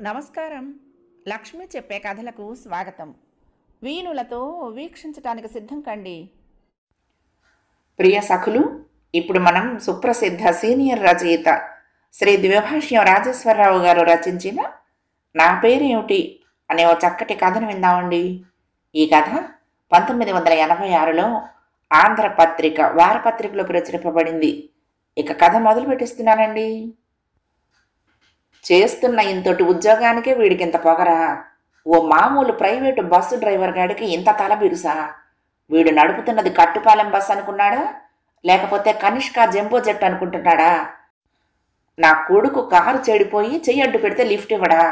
నమస్కారం. లక్ష్మి చెప్పే కథలకు స్వాగతం. వీణులతో వీక్షించటానికి సిద్ధం కండి. ప్రియ సఖులు, ఇప్పుడు మనం సుప్రసిద్ధ సీనియర్ రచయిత శ్రీ ద్విభాష్యం రాజేశ్వరరావు గారు రచించిన నా పేరేమిటి అనే ఓ చక్కటి కథను విందామండి. ఈ కథ 1986లో ఆంధ్రపత్రిక వారపత్రికలో ప్రచురింపబడింది. ఇక కథ మొదలు పెట్టిస్తున్నానండి. చేస్తున్న ఇంతటి ఉద్యోగానికే వీడికింత పొగరా? ఓ మామూలు ప్రైవేటు బస్సు డ్రైవర్ గాడికి ఇంత తల బిరుసా? వీడు నడుపుతున్నది కట్టుపాలెం బస్సు అనుకున్నాడా, లేకపోతే కనిష్క జంబో జెట్ అనుకుంటున్నాడా? నా కొడుకు కారు చెడిపోయి చెయ్యి అడ్డు పెడితే లిఫ్ట్ ఇవ్వడా?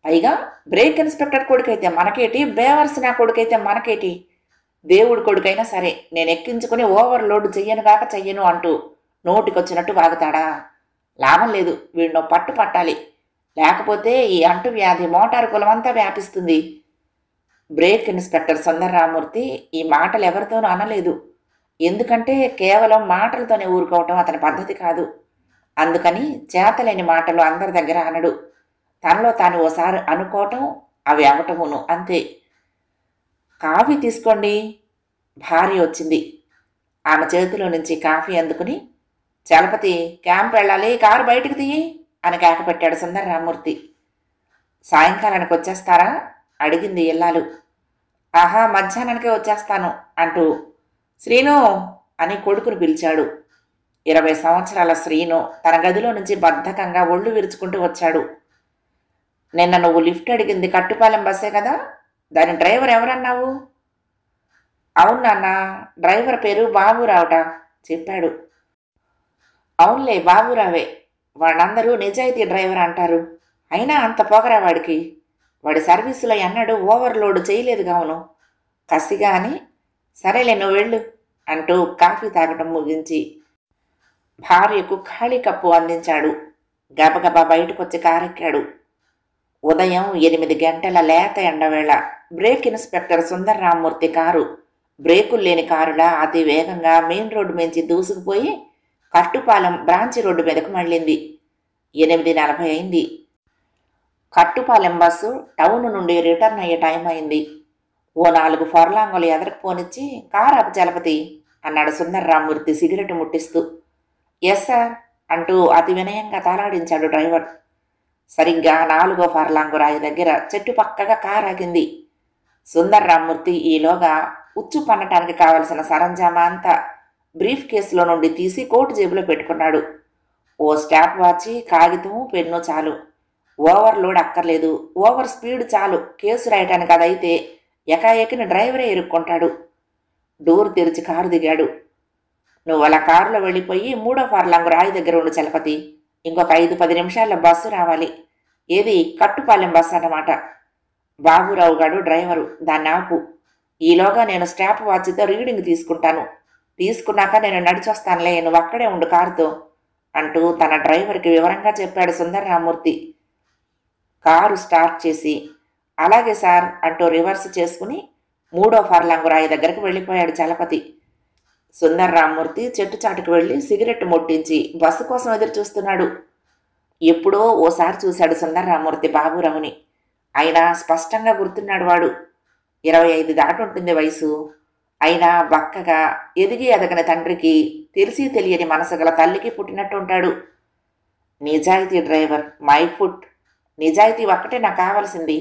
పైగా బ్రేక్ ఇన్స్పెక్టర్ కొడుకైతే మనకేటి, బేవర్స్ నా కొడుకైతే మనకేటి? దేవుడి కొడుకైనా సరే నేను ఎక్కించుకుని ఓవర్లోడ్ చెయ్యను అంటూ నోటికొచ్చినట్టు వాగుతాడా? లాభం లేదు, వీడినో పట్టు పట్టాలి. లేకపోతే ఈ అంటువ్యాధి మోటారు కులమంతా వ్యాపిస్తుంది. బ్రేక్ ఇన్స్పెక్టర్ సుందరరామూర్తి ఈ మాటలు ఎవరితోనూ అనలేదు. ఎందుకంటే కేవలం మాటలతోనే ఊరుకోవటం అతని పద్ధతి కాదు. అందుకని చేతలేని మాటలు అందరి దగ్గర అనడు. తనలో తాను ఓసారి అనుకోవటం, అవి అవటమును, అంతే. కాఫీ తీసుకోండి. భార్య వచ్చింది. ఆమె చేతిలో నుంచి కాఫీ అందుకుని, చలపతి క్యాంప్ వెళ్ళాలి, కారు బయటికి తీయి అని కేకపెట్టాడు సుందరరామూర్తి. సాయంకాలానికి వచ్చేస్తారా అడిగింది ఇల్లాలు. ఆహా, మధ్యాహ్నానికే వచ్చేస్తాను అంటూ శ్రీను అని కొడుకును పిలిచాడు. 20 సంవత్సరాల శ్రీను తన గదిలో నుంచి బద్ధకంగా ఒళ్ళు విరుచుకుంటూ వచ్చాడు. నిన్న నువ్వు లిఫ్ట్ అడిగింది కట్టుపాలెం బస్సే కదా? దాని డ్రైవర్ ఎవరన్నావు? అవును నాన్న, డ్రైవర్ పేరు బాబురావుట చెప్పాడు. అవునులే, బాబురావే. వాళ్ళందరూ నిజాయితీ డ్రైవర్ అంటారు. అయినా అంత పొగరా వాడికి? వాడి సర్వీసులో ఎన్నడూ ఓవర్లోడ్ చేయలేదు కావును. కసిగా అని, సరేలే నువ్వు వెళ్ళు అంటూ కాఫీ తాగటం ముగించి భార్యకు ఖాళీ కప్పు అందించాడు. గబగబా బయటకొచ్చి కారెక్కాడు. ఉదయం 8 గంటల లేత ఎండవేళ. బ్రేక్ ఇన్స్పెక్టర్ సుందరరామూర్తి కారు బ్రేకులు లేని కారులా అతి వేగంగా మెయిన్ రోడ్డు మించి దూసుకుపోయి కట్టుపాలెం బ్రాంచి రోడ్డు మీదకు మళ్ళింది. 8:40 అయింది. కట్టుపాలెం బస్సు టౌన్ నుండి రిటర్న్ అయ్యే టైం అయింది. ఓ 4 ఫర్లాంగులు ఎదరకు పోనిచ్చి కారు ఆపు చలపతి అన్నాడు సుందరరామూర్తి సిగరెట్ ముట్టిస్తూ. ఎస్ సార్ అంటూ అతి వినయంగా తలాడించాడు డ్రైవర్. సరిగ్గా 4వ ఫర్లాంగు రాయి దగ్గర చెట్టు పక్కగా కారు ఆగింది. సుందరరామూర్తి ఈలోగా ఉచ్చు పన్నటానికి కావలసిన సరంజామా అంతా బ్రీఫ్ కేసులో నుండి తీసి కోటు జేబులో పెట్టుకున్నాడు. ఓ స్టాప్ వాచి, కాగితం, పెన్ను చాలు. ఓవర్లోడ్ అక్కర్లేదు, ఓవర్ స్పీడ్ చాలు కేసు రాయటానికి. అదైతే ఎకాఎకిన డ్రైవరే ఇరుక్కుంటాడు. డోర్ తెరిచి కారు దిగాడు. నువ్వు అలా కారులో వెళ్ళిపోయి 3వ ఫర్లాంగు రాయి దగ్గర ఉండు చలపతి. ఇంకొక 5-10 నిమిషాల్లో బస్సు రావాలి. ఏది? కట్టుపాలెం బస్సు అన్నమాట. బాబురావు గాడు డ్రైవరు, దాన్ని ఆపు. ఈలోగా నేను స్టాప్ వాచితో రీడింగ్ తీసుకుంటాను. తీసుకున్నాక నేను నడిచొస్తానులే, నువ్వు అక్కడే ఉండు కారుతో అంటూ తన డ్రైవర్కి వివరంగా చెప్పాడు సుందరరామూర్తి. కారు స్టార్ట్ చేసి అలాగే సార్ అంటూ రివర్స్ చేసుకుని 3వ ఫర్లాంగు రాయి దగ్గరకు వెళ్ళిపోయాడు చలపతి. సుందరరామూర్తి చెట్టు చాటుకు వెళ్ళి సిగరెట్ ముట్టించి బస్సు కోసం ఎదురు చూస్తున్నాడు. ఎప్పుడో ఓసారి చూశాడు సుందరరామూర్తి బాబురావుని. అయినా స్పష్టంగా గుర్తున్నాడు వాడు. 25 దాటుంటుంది వయసు. అయినా బక్కగా ఎదిగి ఎదగని తండ్రికి, తెలిసి తెలియని మనసు గల తల్లికి పుట్టినట్టు ఉంటాడు. నిజాయితీ డ్రైవర్, మై ఫుట్. నిజాయితీ ఒక్కటే నాకు కావలసింది.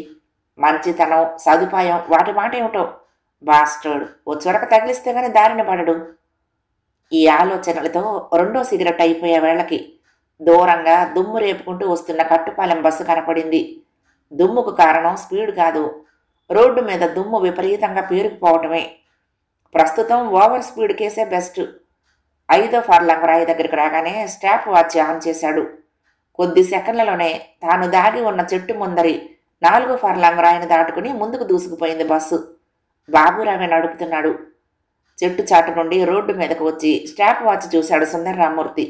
మంచితనం, సదుపాయం, వాటి మాట ఏమిటో. బాస్టర్డ్ ఓ చురక తగిలిస్తే గాని దారిన పడడు. ఈ ఆలోచనలతో 2వ సిగరెట్ అయిపోయే వేళకి దూరంగా దుమ్ము రేపుకుంటూ వస్తున్న కట్టుపాలెం బస్సు కనపడింది. దుమ్ముకు కారణం స్పీడ్ కాదు, రోడ్డు మీద దుమ్ము విపరీతంగా పేరుకుపోవటమే. ప్రస్తుతం ఓవర్ స్పీడ్ కేసే బెస్ట్. 5వ ఫర్లాంగు రాయి దగ్గరికి రాగానే స్టాప్ వాచ్ ఆన్ చేశాడు. కొద్ది సెకండ్లలోనే తాను దాగి ఉన్న చెట్టు ముందరి 4వ ఫర్లాంగు రాయిని దాటుకుని ముందుకు దూసుకుపోయింది బస్సు. బాబురావే నడుపుతున్నాడు. చెట్టు చాటు నుండి రోడ్డు మీదకు వచ్చి స్టాప్ వాచ్ చూశాడు సుందరరామూర్తి.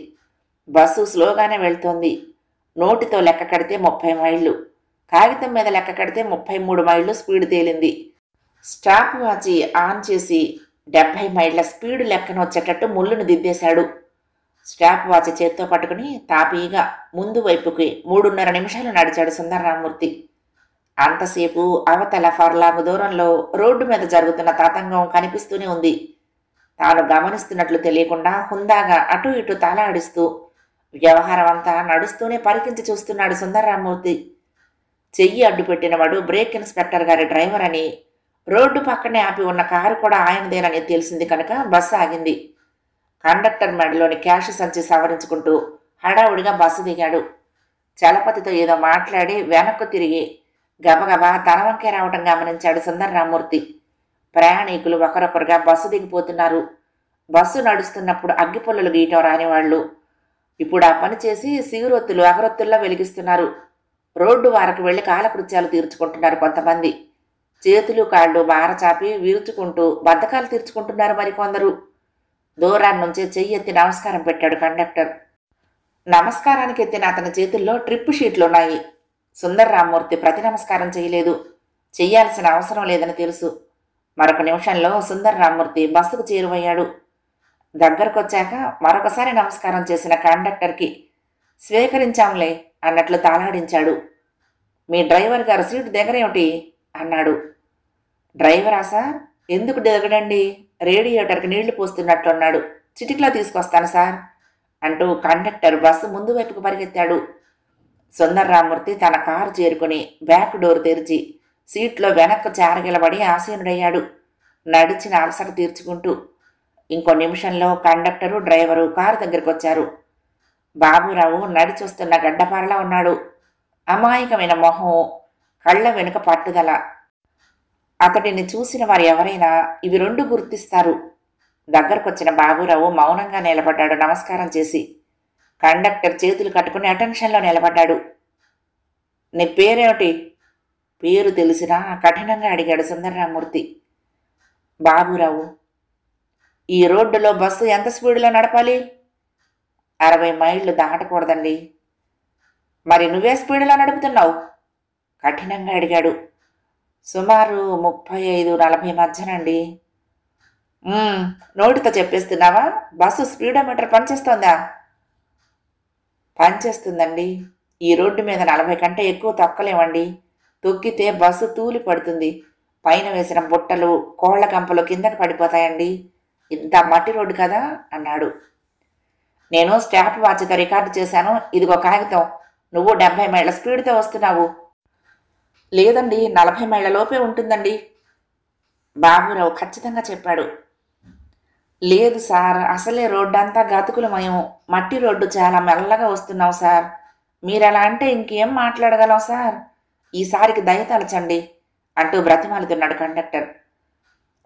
బస్సు స్లోగానే వెళ్తోంది. నోటితో లెక్క కడితే 30 మైళ్ళు, కాగితం మీద లెక్క కడితే 33 మైళ్ళు స్పీడ్ తేలింది. స్టాప్ వాచి ఆన్ చేసి 70 మైళ్ళ స్పీడ్ లెక్కన వచ్చేటట్టు ముళ్ళును దిద్దేశాడు. స్టాప్ వాచ్ చేత్తో పట్టుకుని తాపీగా ముందు వైపుకి 3:30 నిమిషాలు నడిచాడు సుందరరామూర్తి. అంతసేపు అవతల ఫర్లాంగు దూరంలో రోడ్డు మీద జరుగుతున్న తతంగం కనిపిస్తూనే ఉంది. తాను గమనిస్తున్నట్లు తెలియకుండా హుందాగా అటూ ఇటూ తలాడిస్తూ వ్యవహారం అంతా నడుస్తూనే పరికించి చూస్తున్నాడు సుందరరామూర్తి. చెయ్యి అడ్డుపెట్టినవాడు బ్రేక్ ఇన్స్పెక్టర్ గారి డ్రైవర్ అని, రోడ్డు పక్కనే ఆపి ఉన్న కారు కూడా ఆయనదేనని తెలిసింది కనుక బస్సు ఆగింది. కండక్టర్ మెడలోని క్యాష్ సంచి సవరించుకుంటూ హడావుడిగా బస్సు దిగాడు. చలపతితో ఏదో మాట్లాడి వెనక్కు తిరిగి గబగబా తన వంకే రావటం గమనించాడు సుందరరామూర్తి. ప్రయాణికులు ఒకరొకరుగా బస్సు దిగిపోతున్నారు. బస్సు నడుస్తున్నప్పుడు అగ్గిపుల్లలు గీయటం రానివాళ్లు ఇప్పుడు ఆ పని చేసి సిగురొత్తులు అగరొత్తుల్లా వెలిగిస్తున్నారు. రోడ్డు వారకు వెళ్లి కాలకృత్యాలు తీర్చుకుంటున్నారు. కొంతమంది చేతులు కాళ్ళు బారచాపి విరుచుకుంటూ బద్ధకాలు తీర్చుకుంటున్నారు. మరికొందరు దూరాన్నుంచే చెయ్యి ఎత్తి నమస్కారం పెట్టాడు కండక్టర్. నమస్కారానికి ఎత్తిన అతని చేతుల్లో ట్రిప్ షీట్లున్నాయి. సుందరరామూర్తి ప్రతి నమస్కారం చేయలేదు. చెయ్యాల్సిన అవసరం లేదని తెలుసు. మరొక నిమిషంలో సుందరరామూర్తి బస్సుకు చేరువయ్యాడు. దగ్గరకొచ్చాక మరొకసారి నమస్కారం చేసిన కండక్టర్కి స్వీకరించాంలే అన్నట్లు తాళాడించాడు. మీ డ్రైవర్ గారు సీటు దిగరేమిటి అన్నాడు. డ్రైవరా సార్? ఎందుకు దిగడండి? రేడియేటర్కి నీళ్లు పోస్తున్నట్లున్నాడు. చిటికలా తీసుకొస్తాను సార్ అంటూ కండక్టర్ బస్సు ముందు వైపుకు పరిగెత్తాడు. సుందరరామూర్తి తన కారు చేరుకుని బ్యాక్ డోర్ తెరిచి సీట్లో వెనక్కు చారగిలబడి ఆసీనుడయ్యాడు, నడిచిన అలసట తీర్చుకుంటూ. ఇంకో నిమిషంలో కండక్టరు డ్రైవరు కారు దగ్గరికి వచ్చారు. బాబురావు నడిచొస్తున్న గడ్డపారలా ఉన్నాడు. అమాయకమైన మొహం, కళ్ళ వెనుక పట్టుదల. అతడిని చూసిన వారు ఎవరైనా ఇవి రెండు గుర్తిస్తారు. దగ్గరకొచ్చిన బాబురావు మౌనంగా నిలబడ్డాడు నమస్కారం చేసి. కండక్టర్ చేతులు కట్టుకుని అటెన్షన్లో నిలబడ్డాడు. నీ పేరేమిటి? పేరు తెలిసినా కఠినంగా అడిగాడు సుందరరామూర్తి. బాబురావు. ఈ రోడ్డులో బస్సు ఎంత స్పీడులో నడపాలి? 60 మైళ్ళు దాటకూడదండి. మరి నువ్వే స్పీడులో నడుపుతున్నావు? కఠినంగా అడిగాడు. సుమారు 35-40 మధ్యనండి. నోటితో చెప్పేస్తున్నావా? Bus speedometer పనిచేస్తోందా? పనిచేస్తుందండి. ఈ రోడ్డు మీద 40 కంటే ఎక్కువ తొక్కలేమండి. తొక్కితే బస్సు తూలి పడుతుంది. పైన వేసిన బుట్టలు కోళ్ల కంపలు కిందకి పడిపోతాయండి. ఇంత మట్టి రోడ్డు కదా అన్నాడు. నేను స్టాప్ వాచ్తో రికార్డు చేశాను. ఇదిగో కాగితం. నువ్వు 70 మైళ్ళ స్పీడ్తో వస్తున్నావు. లేదండి, 40 మైళ్ళ లోపే ఉంటుందండి బాబురావు ఖచ్చితంగా చెప్పాడు. లేదు సార్, అసలే రోడ్డంతా గతుకులమయం. మట్టి రోడ్డు, చాలా మెల్లగా వస్తున్నావు సార్. మీరలా అంటే ఇంకేం మాట్లాడగలం సార్? ఈసారికి దయ తలచండి అంటూ బ్రతిమాలుతున్నాడు కండక్టర్.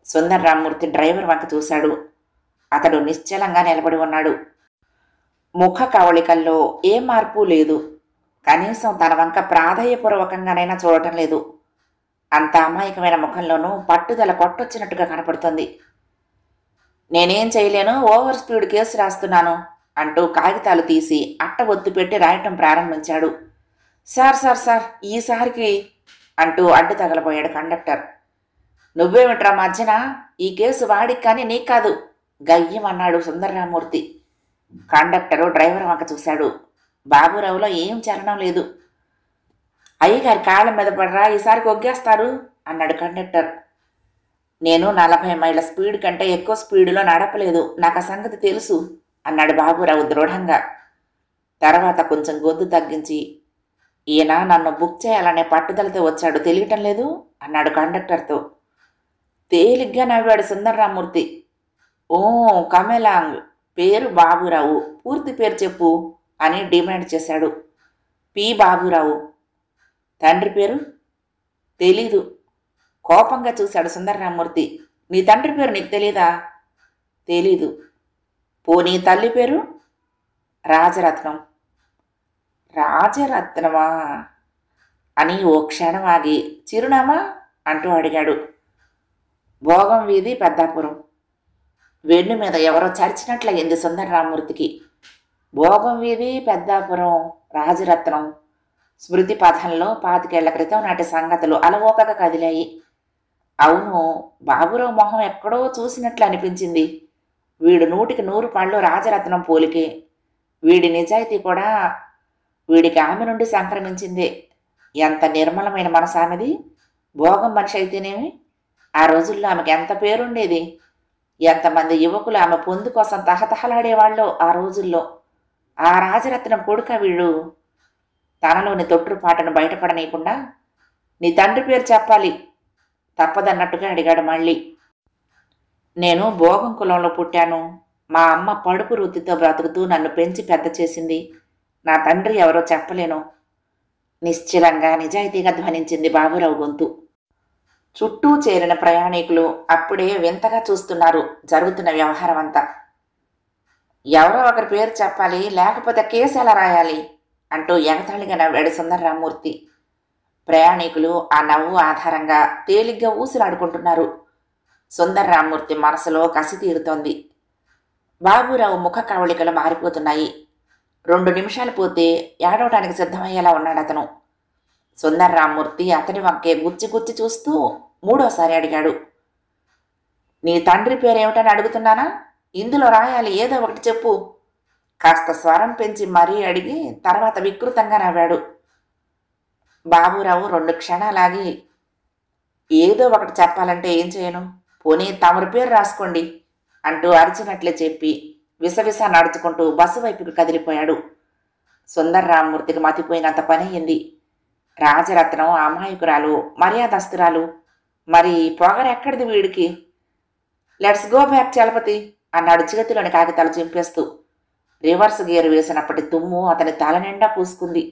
సుందరరామూర్తి డ్రైవర్ వంక చూశాడు. అతడు నిశ్చలంగా నిలబడి ఉన్నాడు. ముఖ కవళికల్లో ఏ మార్పు లేదు. కనీసం తన వంక ప్రాధేయపూర్వకంగానైనా చూడటం లేదు. అంత అమాయకమైన ముఖంలోనూ పట్టుదల కొట్టొచ్చినట్టుగా కనపడుతుంది. నేనేం చేయలేను, ఓవర్ స్పీడ్ కేసు రాస్తున్నాను అంటూ కాగితాలు తీసి అట్ట ఒత్తి పెట్టి రాయటం ప్రారంభించాడు. సార్ సార్ సార్ ఈసారికి అంటూ అడ్డు తగలబోయాడు కండక్టర్. నువ్వేమిట్రా మధ్యన? ఈ కేసు వాడికి కానీ నీకు కాదు గయ్యమన్నాడు సుందరరామూర్తి. కండక్టరు డ్రైవర్ వంక చూశాడు. బాబురావులో ఏం చలనం లేదు. అయ్యగారి కాళ్ళ మీద పడరా, ఈసారికి ఒగ్గేస్తారు అన్నాడు కండక్టర్. నేను 40 మైళ్ళ స్పీడ్ కంటే ఎక్కువ స్పీడులో నడపలేదు, నాకు ఆ సంగతి తెలుసు అన్నాడు బాబురావు దృఢంగా. తర్వాత కొంచెం గొంతు తగ్గించి, ఈయన నన్ను బుక్ చేయాలనే పట్టుదలతో వచ్చాడు, తెలియటం లేదు అన్నాడు కండక్టర్తో. తేలిగ్గా నవ్వాడు సుందరరామూర్తి. ఓ కమెలాంగ్, పేరు బాబురావు, పూర్తి పేరు చెప్పు అని డిమాండ్ చేశాడు. పి బాబురావు. తండ్రి పేరు? తెలీదు. కోపంగా చూశాడు సుందరరామూర్తి. నీ తండ్రి పేరు నీకు తెలీదా? తెలీదు. పోనీ తల్లి పేరు? రాజరత్నం. రాజరత్నమా అని ఓ క్షణం ఆగి, చిరునామా అంటూ అడిగాడు. భోగం వీధి, పెద్దాపురం. వెన్ను మీద ఎవరో చరిచినట్లయింది సుందరరామూర్తికి. భోగం వీధి, పెద్దాపురం, రాజరత్నం. స్మృతి పథంలో 25 ఏళ్ల క్రితం నాటి సంగతులు అలవోకగా కదిలాయి. అవును, బాబురావు మొహం ఎక్కడో చూసినట్లు అనిపించింది. వీడు 100కి 100 పళ్ళు రాజరత్నం పోలికే. వీడి నిజాయితీ కూడా వీడికి ఆమె నుండి సంక్రమించిందే. ఎంత నిర్మలమైన మనసు ఆమెది. భోగం మనిషి అయితేనేమి. ఆ రోజుల్లో ఆమెకి ఎంత పేరుండేది. ఎంతమంది యువకులు ఆమె పొందు కోసం తహతహలాడేవాళ్ళో ఆ రోజుల్లో. ఆ రాజరత్నం కొడుక వీడు. తనలోని తొట్టుపాటను బయటపడనీయకుండా, నీ తండ్రి పేరు చెప్పాలి తప్పదన్నట్టుగా అడిగాడు మళ్ళీ. నేను భోగం కులంలో పుట్టాను. మా అమ్మ పడుపు వృత్తితో బ్రతుకుతూ నన్ను పెంచి పెద్ద చేసింది. నా తండ్రి ఎవరో చెప్పలేను. నిశ్చలంగా నిజాయితీగా ధ్వనించింది బాబురావు గొంతు. చుట్టూ చేరిన ప్రయాణికులు అప్పుడే వింతగా చూస్తున్నారు జరుగుతున్న వ్యవహారం అంతా. ఎవరో ఒకరి పేరు చెప్పాలి, లేకపోతే కేసు ఎలా రాయాలి అంటూ ఎగతాళిగా నవ్వాడు సుందర్రామ్మూర్తి. ప్రయాణికులు ఆ నవ్వు ఆధారంగా తేలిగ్గా ఊసులాడుకుంటున్నారు. సుందర్రామ్మూర్తి మనసులో కసి తీరుతోంది. బాబురావు ముఖ కవళికలు మారిపోతున్నాయి. 2 నిమిషాలు పోతే ఏడవటానికి సిద్ధమయ్యేలా ఉన్నాడతను. సుందర్రామ్మూర్తి అతని వంకే గుచ్చి గుచ్చి చూస్తూ 3వసారి అడిగాడు. నీ తండ్రి పేరేమిటని అడుగుతున్నానా? ఇందులో రాయాలి, ఏదో ఒకటి చెప్పు. కాస్త స్వరం పెంచి మరీ అడిగి తర్వాత వికృతంగా నవ్వాడు. బాబురావు 2 క్షణాలాగి, ఏదో ఒకటి చెప్పాలంటే ఏం చేయను, పోనీ తమరి పేరు రాసుకోండి అంటూ అరిచినట్లే చెప్పి విసవిస నడుచుకుంటూ బస్సు వైపుకు కదిలిపోయాడు. సుందర్రామ్మూర్తికి మతిపోయినంత పని అయింది. రాజరత్నం అమాయకురాలు, మర్యాదస్తురాలు. మరి పొగరెక్కడిది వీడికి? లెట్స్ గో బ్యాక్ చలపతి అన్నాడు చేతిలోని కాగితాలు చింపేస్తూ. రివర్స్ గేరు వేసినప్పటి తుమ్ము అతని తల నిండా పూసుకుంది.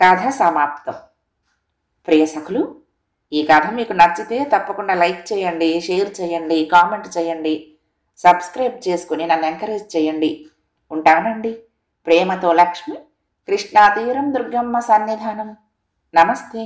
కథ సమాప్తం. ప్రియ సఖులు, ఈ కథ మీకు నచ్చితే తప్పకుండా లైక్ చేయండి, షేర్ చేయండి, కామెంట్ చేయండి, సబ్స్క్రైబ్ చేసుకుని నన్ను ఎంకరేజ్ చేయండి. ఉంటానండి. ప్రేమతో లక్ష్మి, కృష్ణా తీరం దుర్గమ్మ సన్నిధానం. నమస్తే.